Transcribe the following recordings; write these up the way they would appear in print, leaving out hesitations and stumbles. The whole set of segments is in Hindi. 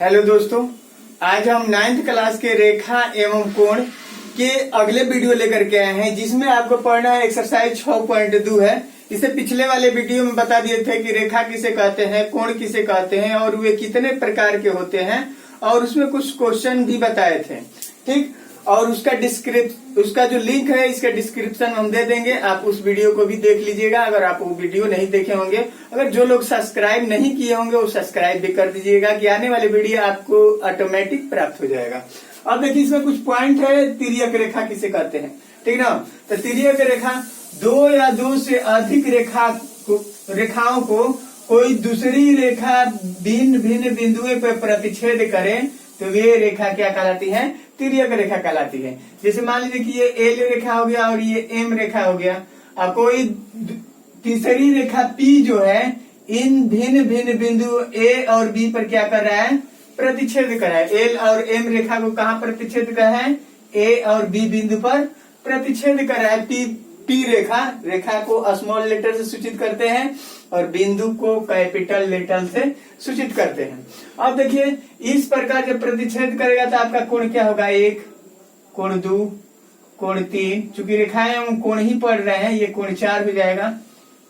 हेलो दोस्तों, आज हम 9th क्लास के रेखा एवं कोण के अगले वीडियो लेकर के आए हैं, जिसमें आपको पढ़ना है एक्सरसाइज 6.2 है। इसे पिछले वाले वीडियो में बता दिए थे कि रेखा किसे कहते हैं, कोण किसे कहते हैं और वे कितने प्रकार के होते हैं, और उसमें कुछ क्वेश्चन भी बताए थे। ठीक, और उसका जो लिंक है इसका डिस्क्रिप्शन हम दे देंगे, आप उस वीडियो को भी देख लीजिएगा अगर आप वो वीडियो नहीं देखे होंगे। अगर जो लोग सब्सक्राइब नहीं किए होंगे वो सब्सक्राइब भी कर दीजिएगा कि आने वाले वीडियो आपको ऑटोमेटिक प्राप्त हो जाएगा। अब देखिए, इसमें कुछ पॉइंट है। तिर्यक रेखा किसे कहते हैं, ठीक ना। तो तिर्यक रेखा दो या दो से अधिक रेखाओं को कोई दूसरी रेखा भिन्न भिन्न बिंदुओं पर प्रतिच्छेद करे तो वे रेखा क्या कहलाती है, तिर्यक रेखा कहलाती है। जैसे मान लीजिए कि ये एल रेखा हो गया और ये एम रेखा हो गया, और कोई तीसरी रेखा पी जो है इन भिन्न भिन्न बिंदु ए और बी पर क्या कर रहा है, प्रतिच्छेद कर रहा है। एल और एम रेखा को कहाँ प्रतिच्छेद कर रहा है, ए और बी बिंदु पर प्रतिच्छेद कर रहा है। पी रेखा को स्मॉल लेटर से सूचित करते हैं और बिंदु को कैपिटल लेटर से सूचित करते हैं। अब देखिए, इस प्रकार जब प्रतिच्छेद करेगा तो आपका कोण क्या होगा, 1, कोण 2, कोण 3। चूंकि रेखाएं हम कोण ही पढ़ रहे हैं, ये कोण 4 हो जाएगा,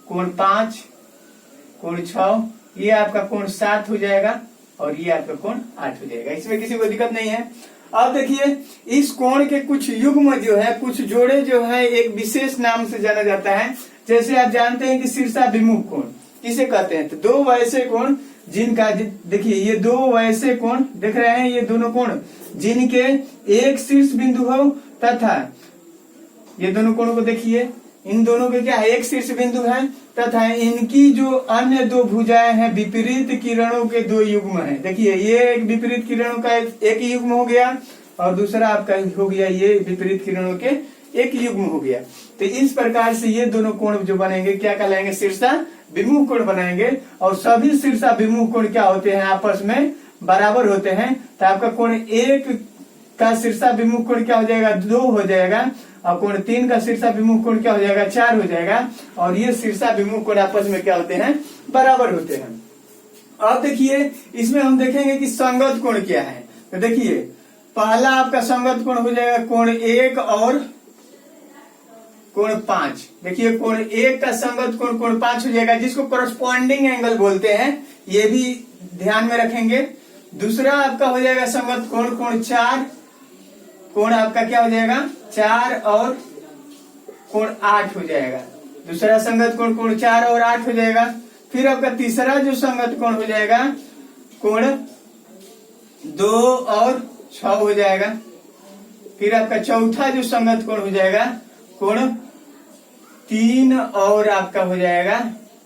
कोण 5, कोण 6, ये आपका कोण 7 हो जाएगा और ये आपका कोण 8 हो जाएगा। इसमें किसी को दिक्कत नहीं है। अब देखिए, इस कोण के कुछ युग्म जो है, कुछ जोड़े जो है, एक विशेष नाम से जाना जाता है। जैसे आप जानते हैं कि शीर्षाभिमुख कोण किसे कहते हैं, तो दो वैसे कोण जिनका, देखिए ये दो वैसे कोण देख रहे हैं, ये दोनों कोण जिनके एक शीर्ष बिंदु हो तथा ये दोनों कोणों को देखिए, इन दोनों के क्या है, एक शीर्ष बिंदु है तथा इनकी जो अन्य दो भुजाएं हैं विपरीत किरणों के दो युग्म हैं। देखिए, ये एक विपरीत किरणों का एक युग्म हो गया और दूसरा आपका हो गया ये विपरीत किरणों के एक युग्म हो गया। तो इस प्रकार से ये दोनों कोण जो बनेंगे क्या कहलाएंगे, शीर्षाभिमुख कोण बनाएंगे। और सभी शीर्षाभिमुख कोण क्या होते हैं, आपस में बराबर होते हैं। तो आपका कोण 1 का शीर्षाभिमुख कोण क्या हो जाएगा, 2 हो जाएगा, और कोण 3 का शीर्षाभिमुख कोण क्या हो जाएगा, 4 हो जाएगा। और ये शीर्षाभिमुख कोण आपस में क्या होते हैं, बराबर होते हैं। अब देखिए, इसमें हम देखेंगे कि संगत कोण क्या है। तो देखिए, पहला आपका संगत कोण हो जाएगा कोण 1 और कोण 5। देखिए, कोण 1 का संगत कोण कोण 5 हो जाएगा, जिसको कॉरस्पॉन्डिंग एंगल बोलते हैं, ये भी ध्यान में रखेंगे। दूसरा आपका हो जाएगा संगत कोण कोण 4, कोण आपका क्या हो जाएगा, 4 और कोण 8 हो जाएगा। दूसरा संगत कोण कोण 4 और 8 हो जाएगा। फिर आपका तीसरा जो संगत कोण हो जाएगा कोण 2 और 6 हो जाएगा। फिर आपका चौथा जो संगत कोण हो जाएगा कोण 3 और आपका हो जाएगा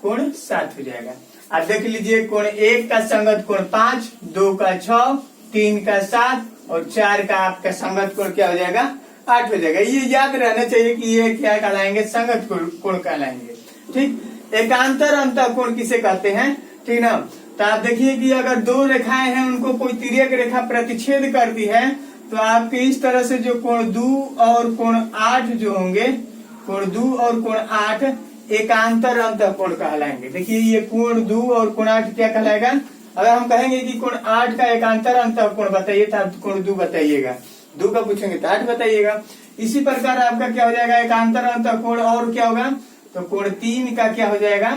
कोण 7 हो जाएगा। आप देख लीजिए, कोण 1 का संगत कोण 5, 2 का 6, 3 का 7 और 4 का आपका संगत कोण क्या हो जाएगा, 8 हो जाएगा। ये याद रहना चाहिए कि ये क्या कहलाएंगे, संगत कोण कहलाएंगे। ठीक, एकांतर अंतःकोण किसे कहते हैं, ठीक ना। तो आप देखिए कि अगर दो रेखाएं हैं, उनको कोई तिर्यक रेखा प्रतिच्छेद करती है, तो आपके इस तरह से जो कोण 2 और कोण 8 जो होंगे, कोण 2 और कोण 8 एकांतर अंतःकोण कहलाएंगे। देखिए, ये कोण 2 और कोण 8 क्या कहलाएगा। अगर हम कहेंगे कि कोण 8 का एकांतर अंतःकोण बताइए तो आप कोण 2 बताइएगा, 2 का पूछेंगे तो 8 बताइएगा। इसी प्रकार आपका क्या हो जाएगा, एकांतर अंतःकोण और क्या होगा, तो कोण 3 का क्या हो जाएगा,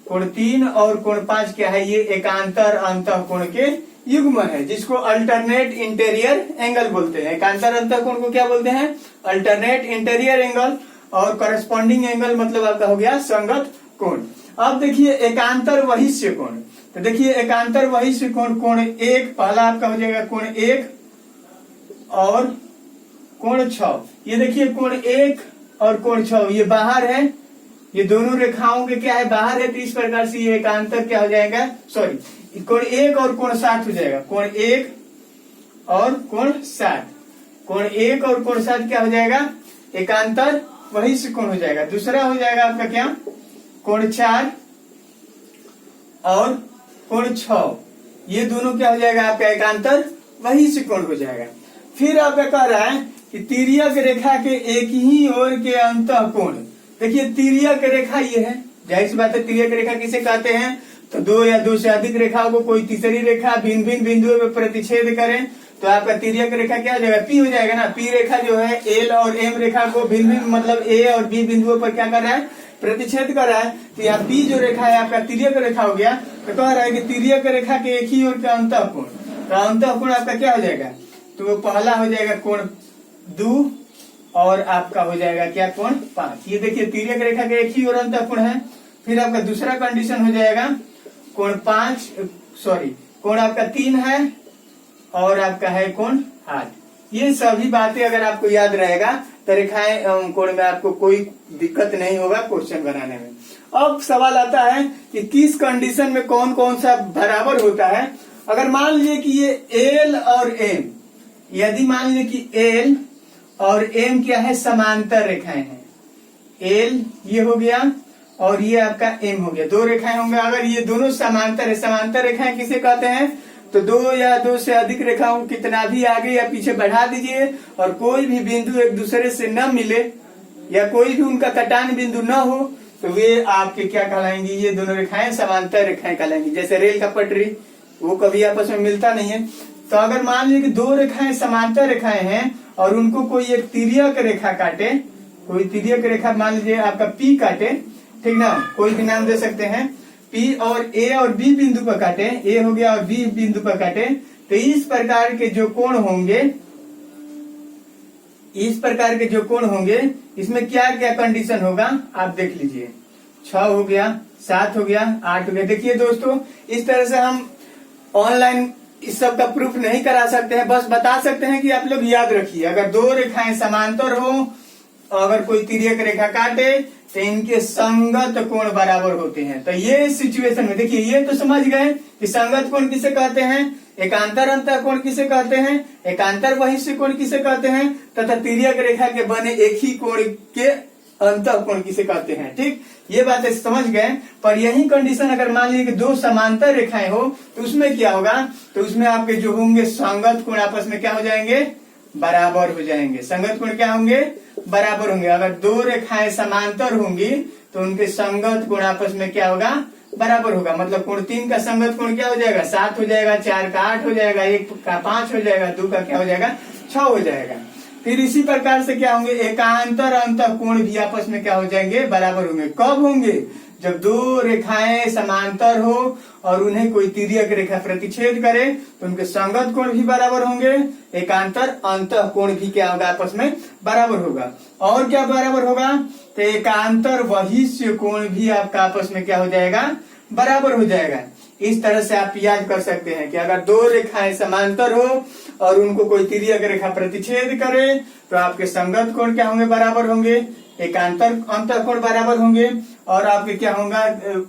कोण 3 और कोण 5 क्या है, ये एकांतर अंतःकोण के युग्म है, जिसको अल्टरनेट इंटीरियर एंगल बोलते हैं। एकांतर अंतःकोण को क्या बोलते हैं, अल्टरनेट इंटीरियर एंगल, और कॉरस्पॉन्डिंग एंगल मतलब आपका हो गया संगत कोण। अब देखिए, एकांतर वहिष्य कोण। तो देखिए, एकांतर वहिष्य कोण कोण 1, पहला आपका हो जाएगा कोण 1 और कोण 6। ये देखिए, कोण 1 और कोण 6 ये बाहर है, ये दोनों रेखाओं के क्या है, बाहर है। तो इस प्रकार से ये एकांतर क्या हो जाएगा, सॉरी, कोण 1 और कोण 7 हो जाएगा, कोण 1 और कोण 7। कोण 1 और कोण 7 क्या हो जाएगा, एकांतर वहिष्य कोण हो जाएगा। दूसरा हो जाएगा आपका क्या, कोण 4 और कोण 6, ये दोनों क्या हो जाएगा, आपका एकांतर वहिष्य कोण हो जाएगा। फिर आपका कह रहा है कि तिर्यक रेखा के एक ही ओर के अंतःकोण। देखिए, तिर्यक रेखा ये है, जाहिर सी बात है, तिर्यक रेखा किसे कहते हैं, तो दो या दो से अधिक रेखाओं को कोई तीसरी रेखा भिन्न भिन्न बिंदुओं में प्रतिच्छेद करें तो आपका तिर्यक रेखा क्या हो जाएगा, पी हो जाएगा ना। पी रेखा जो है एल और एम रेखा को भिन्न भिन्न मतलब ए और बी बिंदुओं पर क्या कर रहा है, प्रतिच्छेद कर रहा है। तो यहाँ पी जो रेखा है आपका तिर्यक रेखा हो गया। तो कह रहा है कि तिर्यक रेखा के एक ही ओर का अंतःकोण, तो अंतःकोण आपका क्या हो जाएगा, तो वो पहला हो जाएगा कोण 2 और आपका हो जाएगा क्या, कोण 5। ये देखिए तिर्यक रेखा के एक ही ओर अंतःकोण है। फिर आपका दूसरा कंडीशन हो जाएगा कोण 5 कोण आपका 3 है और आपका है कोण 8। ये सभी बातें अगर आपको याद रहेगा तो रेखाएं कोण में आपको कोई दिक्कत नहीं होगा क्वेश्चन बनाने में। अब सवाल आता है कि किस कंडीशन में कौन कौन सा बराबर होता है। अगर मान लीजिए कि ये एल और एम, यदि मान लीजिए कि एल और एम क्या है, समांतर रेखाएं हैं। एल ये हो गया और ये आपका एम हो गया, दो रेखाएं होंगे। अगर ये दोनों समांतर है, समांतर रेखाएं किसे कहते हैं, तो दो या दो से अधिक रेखाओं को कितना भी आगे या पीछे बढ़ा दीजिए और कोई भी बिंदु एक दूसरे से न मिले या कोई भी उनका कटान बिंदु न हो तो वे आपके क्या कहलाएंगी, ये दोनों रेखाएं समांतर रेखाएं कहलाएंगी। जैसे रेल का पटरी, वो कभी आपस में मिलता नहीं है। तो अगर मान लीजिए कि दो रेखाएं समांतर रेखाएं हैं और उनको कोई एक तिर्यक रेखा काटे, कोई तिर्यक रेखा मान लीजिए आपका पी काटे, ठीक ना, कोई भी नाम दे सकते हैं, पी और ए और बी बिंदु पर काटे, ए हो गया और बी बिंदु पर काटे, तो इस प्रकार के जो कोण होंगे, इस प्रकार के जो कोण होंगे, इसमें क्या क्या कंडीशन होगा आप देख लीजिए। 6 हो गया, 7 हो गया, 8 हो गया। देखिए दोस्तों, इस तरह से हम ऑनलाइन इस सब का प्रूफ नहीं करा सकते हैं, बस बता सकते हैं कि आप लोग याद रखिए। अगर दो रेखाएं समांतर हो, अगर कोई तिर्यक रेखा काटे तो इनके संगत कोण बराबर होते हैं। तो ये सिचुएशन में देखिए, ये तो समझ गए कि संगत कोण किसे कहते हैं, एकांतर अंतःकोण किसे कहते हैं, एकांतर बहिष्य कोण किसे कहते हैं, तथा तिर्यक रेखा के बने एक ही कोण के अंतःकोण किसे कहते हैं। ठीक, ये बातें समझ गए। पर यही कंडीशन अगर मान लीजिए कि दो समांतर रेखाएं हो तो उसमें क्या होगा, तो उसमें आपके जो होंगे संगत कोण आपस में क्या हो जाएंगे, बराबर हो जाएंगे। संगत कोण क्या होंगे, बराबर होंगे। अगर दो रेखाएं समांतर होंगी तो उनके संगत कोण आपस में क्या होगा, बराबर होगा। मतलब कोण 3 का संगत कोण क्या हो जाएगा, 7 हो जाएगा, 4 का 8 हो जाएगा, 1 का 5 हो जाएगा, 2 का क्या हो जाएगा, 6 हो जाएगा। फिर इसी प्रकार से क्या होंगे, एकांतर अंतःकोण भी आपस में क्या हो जाएंगे, बराबर होंगे। कब होंगे, जब दो रेखाएं समांतर हो और उन्हें कोई तिर्यक रेखा प्रतिच्छेद करे तो उनके संगत कोण भी बराबर होंगे, एकांतर अंतःकोण भी क्या होगा, आपस में बराबर होगा। और क्या बराबर होगा, तो एकांतर बहिष्य कोण भी आपका आपस में क्या हो जाएगा, बराबर हो जाएगा। इस तरह से आप याद कर सकते हैं कि अगर दो रेखाएं समांतर हो और उनको कोई तिर्यक रेखा प्रतिच्छेद करे तो आपके संगत कोण क्या होंगे, बराबर होंगे, एकांतर अंतःकोण बराबर होंगे और आपके क्या होगा,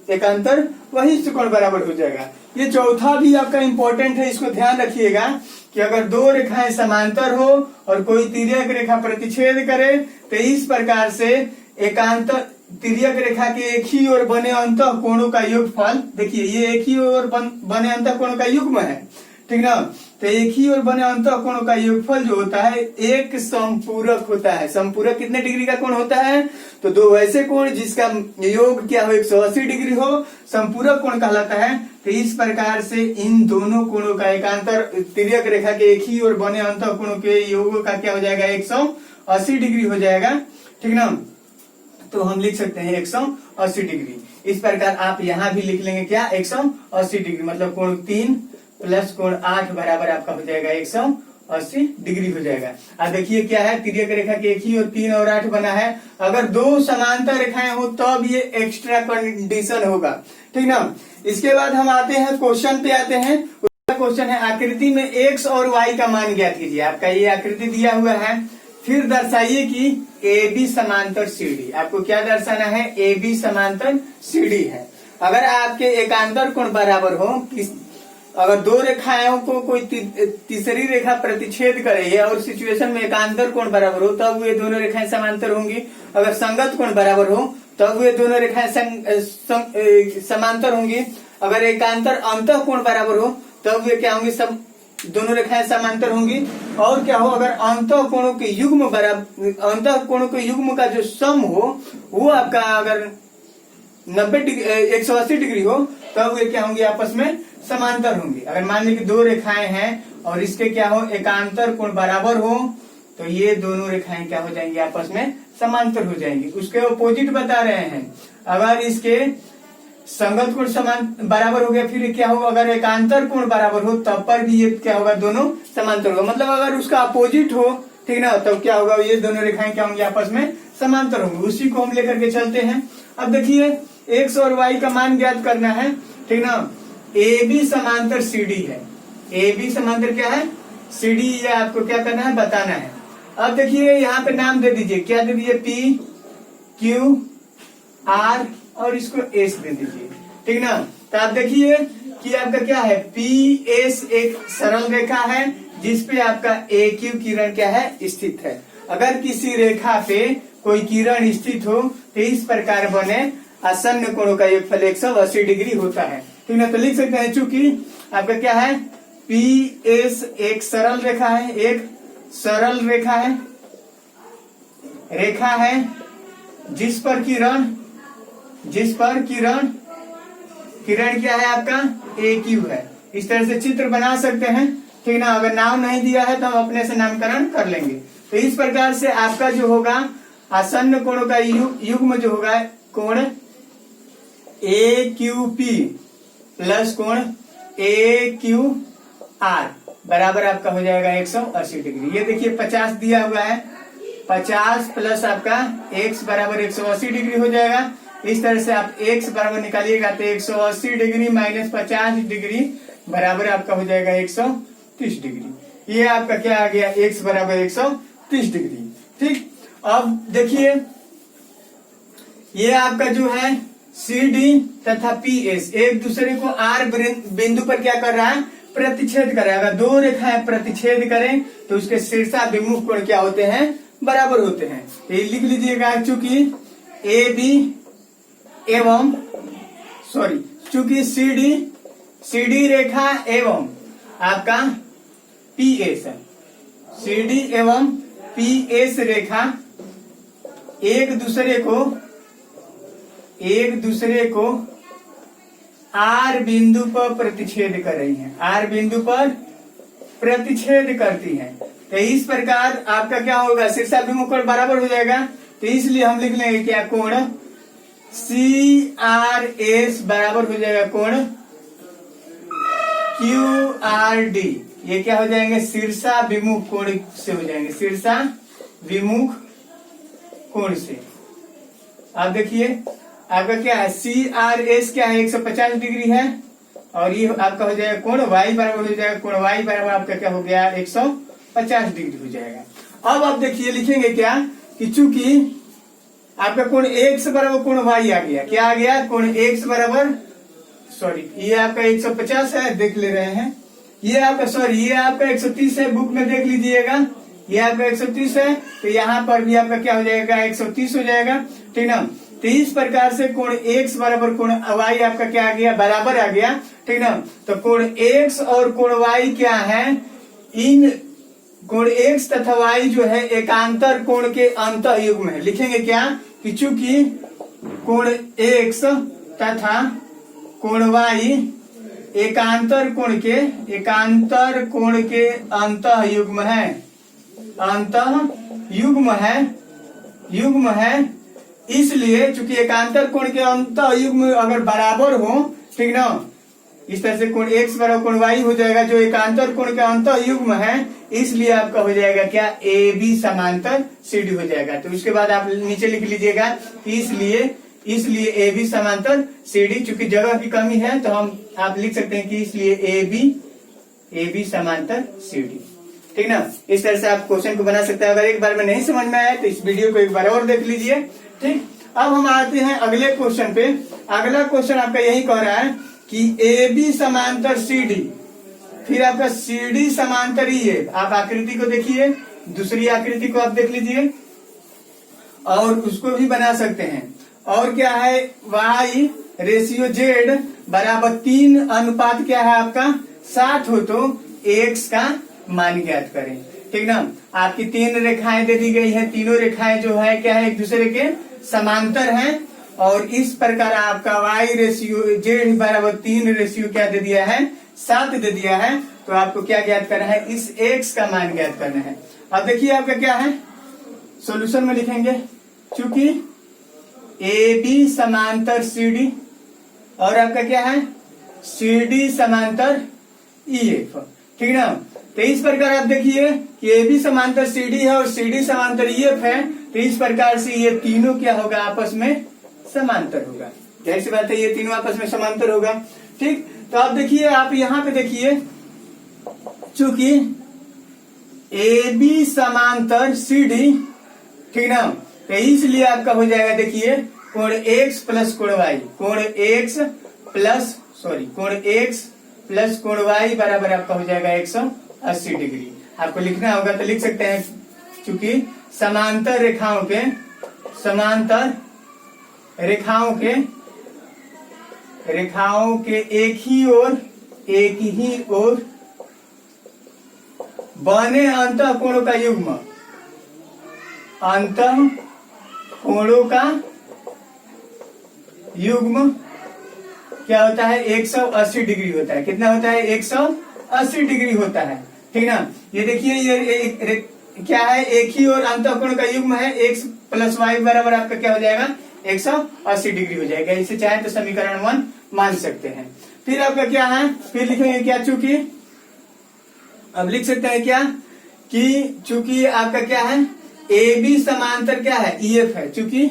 एकांतर बहिष्य कोण बराबर हो जाएगा। ये चौथा भी आपका इंपॉर्टेंट है, इसको ध्यान रखिएगा कि अगर दो रेखाएं समांतर हो और कोई तिर्यक रेखा प्रतिच्छेद करे तो इस प्रकार से एकांतर तिर्यक रेखा के एक ही ओर बने अंतःकोणों का योगफल, देखिए ये एक ही ओर बने अंतःकोणों का युग्म है, ठीक ना। तो एक ही ओर बने अंतःकोणों का योगफल जो होता है एक संपूरक होता है। संपूरक कितने डिग्री का कोण होता है, तो दो ऐसे कोण जिसका योग क्या हो, 180 डिग्री हो, संपूरक कोण कहलाता है। तो इस प्रकार से इन दोनों कोणों का एकांतर तिर्यक रेखा के एक ही ओर बने अंतःकोणों के योग का क्या हो जाएगा, 180 डिग्री हो जाएगा, ठीक ना। तो हम लिख सकते हैं 180 डिग्री। इस प्रकार आप यहाँ भी लिख लेंगे क्या, 180 डिग्री, मतलब कोण 3 प्लस कोण 8 बराबर आपका हो जाएगा 180 डिग्री हो जाएगा। अब देखिए क्या है, तिर्यक रेखा के एक ही और 3 और 8 बना है। अगर दो समांतर रेखाएं हो तब ये एक्स्ट्रा कंडीशन होगा, ठीक ना। इसके बाद हम आते हैं क्वेश्चन पे आते हैं। क्वेश्चन है, आकृति में x और y का मान ज्ञात कीजिए। आपका ये आकृति दिया हुआ है, फिर दर्शाइए कि AB समांतर CD। आपको क्या दर्शाना है, AB समांतर CD है। अगर आपके एकांतर कोण बराबर हो, अगर दो रेखाओं को कोई तीसरी रेखा प्रतिच्छेद करे और सिचुएशन में एकांतर कोण बराबर हो तब वे दोनों रेखाएं समांतर होंगी। अगर संगत कोण बराबर हो तब वे दोनों रेखाएं समांतर होंगी। अगर एकांतर अंतःकोण बराबर हो तब वे क्या होंगे, सब दोनों रेखाएं समांतर होंगी। और क्या हो, अगर अंतःकोणों के युग्म बराबर, अंतःकोणों के युग्म का जो सम हो वो आपका अगर 180 डिग्री हो तब वे क्या होंगे, आपस में समांतर होंगे। अगर मान लीजिए 2 रेखाएं हैं और इसके क्या हो, एकांतर कोण बराबर हो, तो ये दोनों रेखाएं क्या हो जाएंगी, आपस में समांतर हो जाएंगी। उसके अपोजिट बता रहे हैं, अगर इसके संगत कोण समान बराबर हो गया, फिर क्या होगा, अगर एकांतर कोण बराबर हो तब पर भी ये क्या होगा, दोनों समांतर होगा। मतलब अगर उसका अपोजिट हो, ठीक ना, तब क्या होगा, ये दोनों रेखाएं क्या होंगी, आपस में समांतर होंगी। उसी को हम लेकर के चलते हैं। अब देखिए एक्स और वाई का मान ज्ञात करना है, ठीक ना। ए बी समांतर सी डी है, ए बी समांतर क्या है, सी डी, ये आपको क्या करना है, बताना है। अब देखिए यहाँ पे नाम दे दीजिए, क्या दे दीजिए, पी क्यू आर और इसको एस दे दीजिए, ठीक ना। तो आप देखिए कि आपका क्या है, पी एस एक सरल रेखा है जिसपे आपका ए क्यू किरण क्या है, स्थित है। अगर किसी रेखा पे कोई किरण स्थित हो तो इस प्रकार बने आसन्न कोणों का योगफल 180 डिग्री होता है, ठीक ना। तो लिख सकते हैं, चूंकि आपका क्या है, पी एस एक सरल रेखा है, एक सरल रेखा है जिस पर किरण क्या है, आपका ए क्यू है। इस तरह से चित्र बना सकते हैं, ठीक ना। अगर नाम नहीं दिया है तो हम अपने से नामकरण कर लेंगे। तो इस प्रकार से आपका जो होगा आसन्न कोणों का युग्म जो होगा, कोण ए क्यू पी प्लस कोण ए क्यू आर बराबर आपका हो जाएगा 180 डिग्री। ये देखिए 50 दिया हुआ है, 50 प्लस आपका x बराबर 180 डिग्री हो जाएगा। इस तरह से आप x बराबर निकालिएगा तो 180 डिग्री माइनस 50 डिग्री बराबर आपका हो जाएगा 130 डिग्री। ये आपका क्या आ गया, x बराबर 130 डिग्री, ठीक। अब देखिए ये आपका जो है सी डी तथा पी एस एक दूसरे को आर बिंदु पर क्या कर रहा है, प्रतिच्छेद कर रहा है। अगर 2 रेखाएं प्रतिच्छेद करें तो उसके शीर्षाभिमुख कोण क्या होते हैं, बराबर होते हैं। ये लिख लीजिएगा, चूंकि ए बी एवं चूंकि सी डी रेखा एवं आपका पी एस है, सी डी एवं पी एस रेखा एक दूसरे को आर बिंदु पर प्रतिच्छेद कर रही हैं, आर बिंदु पर प्रतिच्छेद करती हैं। तो इस प्रकार आपका क्या होगा, शीर्षाभिमुख कोण बराबर हो जाएगा। तो इसलिए हम लिख लेंगे क्या, कोण सी आर एस बराबर हो जाएगा कोण क्यू आर डी। ये क्या हो जाएंगे, शीर्षाभिमुख कोण से हो जाएंगे, शीर्षाभिमुख कोण से। आप देखिए आपका क्या है, सी आर एस क्या है, 150 डिग्री है, और ये आपका हो जाएगा कोण वाई बराबर हो जाएगा, कोण वाई बराबर आपका क्या हो गया, 150 डिग्री हो जाएगा। अब आप देखिए लिखेंगे क्या, कि चूंकि आपका कोण एक्स बराबर कोण वाई आ गया, क्या आ गया, कोण एक्स बराबर ये आपका 150 है, देख ले रहे हैं, ये आपका ये आपका 130 है, बुक में देख लीजिएगा, ये आपका 130 है, तो यहाँ पर भी आपका क्या हो जाएगा, 130 हो जाएगा, ठीक ना। तो इस प्रकार से कोण एक्स बराबर कोण वाई आपका क्या आ गया, बराबर आ गया, ठीक ना। तो कोण एक्स और कोण वाई क्या है, इन कोण एक्स तथा वाई जो है एकांतर कोण के अंतःयुग्म है। लिखेंगे क्या, कि चूंकि कोण एक्स तथा कोण वाई एकांतर कोण के अंतःयुग्म है, इसलिए चूंकि एकांतर कोण के अंतःयुग्म अगर बराबर हो, ठीक ना, इस तरह से कोण एक्स बराबर कोण वाई हो जाएगा जो एकांतर कोण के अंतःयुग्म है, इसलिए आपका हो जाएगा क्या, ए बी समांतर सी डी हो जाएगा। तो उसके बाद आप नीचे लिख लीजिएगा, इसलिए ए बी समांतर सी डी। चूंकि जगह की कमी है तो आप लिख सकते हैं कि इसलिए ए बी समांतर सी डी, ठीक ना। इस तरह से आप क्वेश्चन को बना सकते हैं। अगर एक बार में नहीं समझ में आया तो इस वीडियो को एक बार और देख लीजिए, ठीक। अब हम आते हैं अगले क्वेश्चन पे। अगला क्वेश्चन आपका यही कह रहा है कि ए बी समांतर सी डी, फिर आपका सी डी समांतर ई है। आप आकृति को देखिए, दूसरी आकृति को आप देख लीजिए और उसको भी बना सकते हैं। और क्या है, y रेशियो z बराबर 3 अनुपात क्या है आपका 7 हो तो x का मान ज्ञात करें, ठीक ना। आपकी 3 रेखाएं दे दी गई है, तीनों रेखाएं जो है क्या है, एक दूसरे के समांतर हैं, और इस प्रकार आपका वाई रेशियो जेड बराबर 3 रेशियो क्या दे दिया है, 7 दे दिया है। तो आपको क्या ज्ञात करना है, इस एक्स का मान ज्ञात करना है। अब देखिए आपका क्या है, सॉल्यूशन में लिखेंगे, चूंकि ए बी समांतर सी डी और आपका क्या है सी डी समांतर ई एफ, ठीक ना। तो इस प्रकार आप देखिए कि ए बी समांतर सी डी है और सी डी समांतर ई एफ है, तो इस प्रकार से ये तीनों क्या होगा, आपस में समांतर होगा। जाहिर सी बात है ये तीनों आपस में समांतर होगा, ठीक। तो आप देखिए, आप यहाँ पे देखिए, चूंकि ए बी समांतर सी डी, ठीक ना, तो इसलिए आपका हो जाएगा, देखिए कोण एक्स प्लस कोण वाई, कोण एक्स प्लस कोण वाई बराबर आपका हो जाएगा 180 डिग्री। आपको लिखना होगा तो लिख सकते हैं, चूंकि समांतर रेखाओं के एक ही ओर बने अंतः कोणों का युग्म, अंतः कोणों का युग्म क्या होता है, 180 डिग्री होता है। कितना होता है, 180 डिग्री होता है, ठीक ना। ये देखिए, ये क्या है, एक ही और अंतःकोण का युग्म है, एक्स प्लस वाई बराबर आपका क्या हो जाएगा, 180 डिग्री हो जाएगा। इसे चाहे तो समीकरण 1 मान सकते हैं। फिर आपका क्या है, फिर लिखेंगे क्या, चूंकि अब लिख सकते हैं क्या कि चूंकि आपका क्या है, ए बी समांतर क्या है, ई एफ है, चूंकि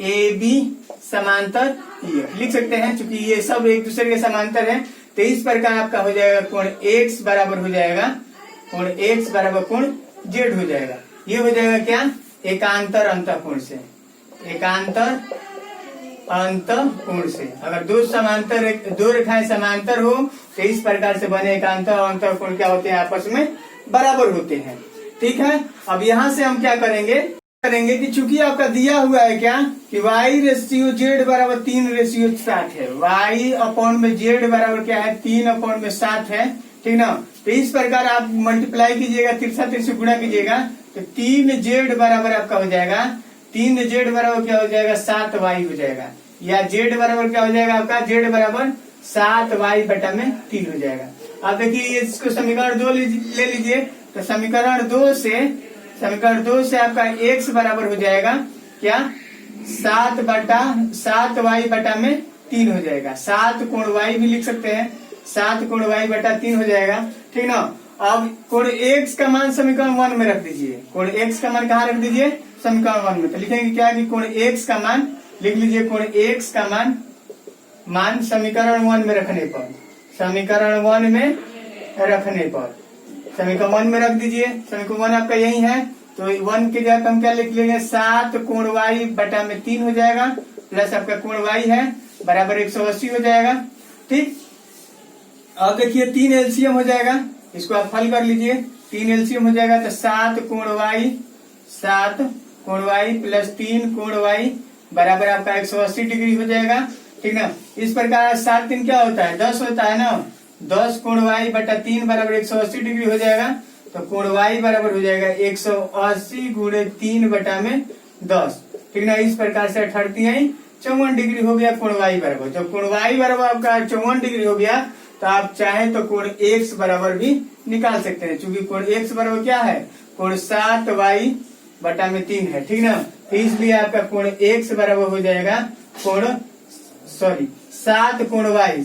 ए बी समांतर ई एफ लिख सकते हैं, चूंकि ये सब एक दूसरे के समांतर है। तो इस प्रकार आपका हो जाएगा कोण एक्स बराबर हो जाएगा, कोण एक्स बराबर कोण जेड हो जाएगा। ये हो जाएगा क्या, एकांतर अंतःकोण से, एकांतर अंतःकोण से। अगर दो रेखाएं समांतर हो तो इस प्रकार से बने एकांतर अंतःकोण क्या होते हैं, आपस में बराबर होते हैं, ठीक है। अब यहाँ से हम क्या करेंगे कि चूंकि आपका दिया हुआ है क्या कि y रेशियो जेड बराबर 3 रेशियो 7 है, y अपॉन में जेड बराबर क्या है, 3 अपॉन में 7 है, ठीक ना। तो इस प्रकार आप मल्टीप्लाई कीजिएगा, तिरछा तिरछी गुणा कीजिएगा, तो 3 जेड बराबर आपका हो जाएगा, 3 जेड बराबर क्या हो जाएगा, 7 वाई हो जाएगा, या जेड बराबर क्या हो जाएगा आपका, जेड बराबर 7 वाई बटा में 3 हो जाएगा। आप देखिए इसको समीकरण 2 ले लीजिए, तो समीकरण 2 से आपका x बराबर हो जाएगा क्या, 7 वाई बटा में 3 हो जाएगा। 7 कोण वाई भी लिख सकते हैं, 7 कोण वाई बटा 3 हो जाएगा, ठीक ना। अब कोण x का मान समीकरण 1 में रख दीजिए, कोण x का मान कहाँ रख दीजिए, समीकरण 1 में। तो लिखेंगे क्या कि कोण x का मान लिख लीजिए, कोण x का मान समीकरण 1 में रखने पर, समीकरण 1 में रख दीजिए। समीकरण 1 आपका यही है, तो 1 के जगह हम क्या लिख लेंगे, 7 कोण वाई बटा में 3 हो जाएगा, प्लस आपका कोण वाई है बराबर 180 हो जाएगा, ठीक। अब देखिए 3 एलसीएम हो जाएगा, इसको आप हल कर लीजिए, 3 एलसीएम हो जाएगा, तो 7 कोण वाई प्लस 3 कोण वाई बराबर आपका 180 डिग्री हो जाएगा, ठीक ना। इस प्रकार 7 3 क्या होता है, 10 होता है ना, 10 कोण वाई बटा 3 बराबर 180 डिग्री हो जाएगा। तो कोण वाई बराबर हो जाएगा 180 गुणे 3 बटा में 10, ठीक ना। इस प्रकार से 54 डिग्री हो गया कोण वाई बराबर। जब कोण वाई बराबर आपका 54 डिग्री हो गया, तो आप चाहें तो कोण एक्स बराबर भी निकाल सकते हैं, क्योंकि कोण एक्स बराबर क्या है, कोण 7 वाई बटा में 3 है, ठीक ना। तो इसलिए आपका कोण एक्स बराबर हो जाएगा 7 कोण वाई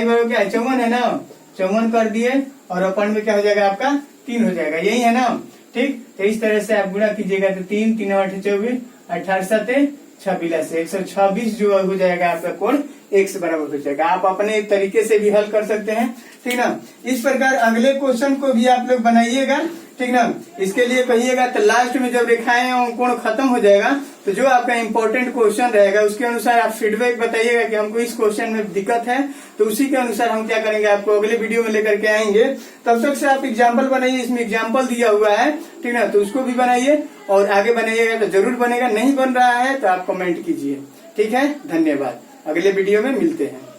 बराबर क्या है, 54 है ना, 54 कर दिए और अपन में क्या हो जाएगा आपका 3 हो जाएगा, यही है ना, ठीक। तो इस तरह से आप गुणा कीजिएगा, तो 3 3 8 24 18 7 26 126 जो हो जाएगा आपका कोण एक्स बराबर हो जाएगा। आप अपने तरीके से भी हल कर सकते हैं, ठीक ना। इस प्रकार अगले क्वेश्चन को भी आप लोग बनाइएगा, ठीक ना। इसके लिए कहिएगा, तो लास्ट में जब रेखाएं और कोण खत्म हो जाएगा, तो जो आपका इम्पोर्टेंट क्वेश्चन रहेगा उसके अनुसार आप फीडबैक बताइएगा कि हमको इस क्वेश्चन में दिक्कत है, तो उसी के अनुसार हम क्या करेंगे, आपको अगले वीडियो में लेकर के आएंगे। तब तक से आप एग्जाम्पल बनाइए, इसमें एग्जाम्पल दिया हुआ है, ठीक ना, तो उसको भी बनाइए और आगे बनाइएगा तो जरूर बनेगा। नहीं बन रहा है तो आप कमेंट कीजिए, ठीक है। धन्यवाद, अगले वीडियो में मिलते हैं।